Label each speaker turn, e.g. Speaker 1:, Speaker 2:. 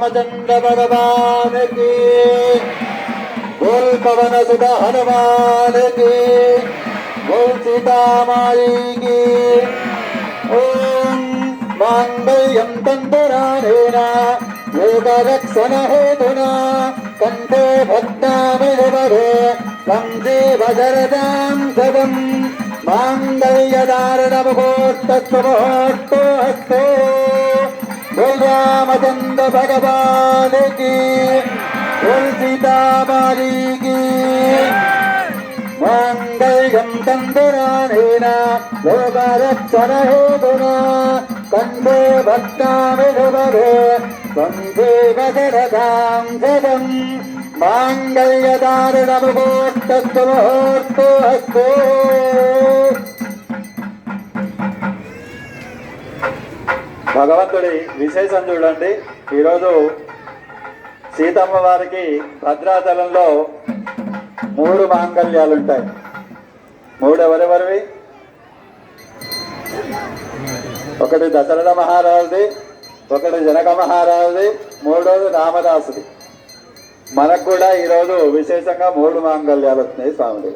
Speaker 1: रामचंद्र भगवान की, बोल पवन सुत हनुमान की, बोल सीता माई की। ओम मांगल्यं तंतुरानेन योगरक्षण हेतुना कंठे भद्रामि शुभगे कंठे भजरदां शतम् मांगल्यधारणमुहूर्तस्वमुहूर्तो हस्ते। बोल रामचंद्र भगवान की, बोल सीता माई की। मांगल्यं तंतुरानेन योगरक्षण हेतुना कंठे भद्रामि शुभगे कंठे भजरदां शतम् मांगल्यधारणमुहूर्तस्वमुहूर्तो हस्ते। భగవంతుడి విశేషం చూడండి. ఈరోజు సీతమ్మ వారికి భద్రాచలంలో 3 మాంగళ్యాలు ఉంటాయి. 3 ఎవరెవరివి? ఒకటి దశరథ మహారాజుది, ఒకటి జనక మహారాజుది, 3వది రామదాసుది. మనకు కూడా ఈరోజు విశేషంగా 3 మాంగళ్యాలు వస్తున్నాయి స్వామిది.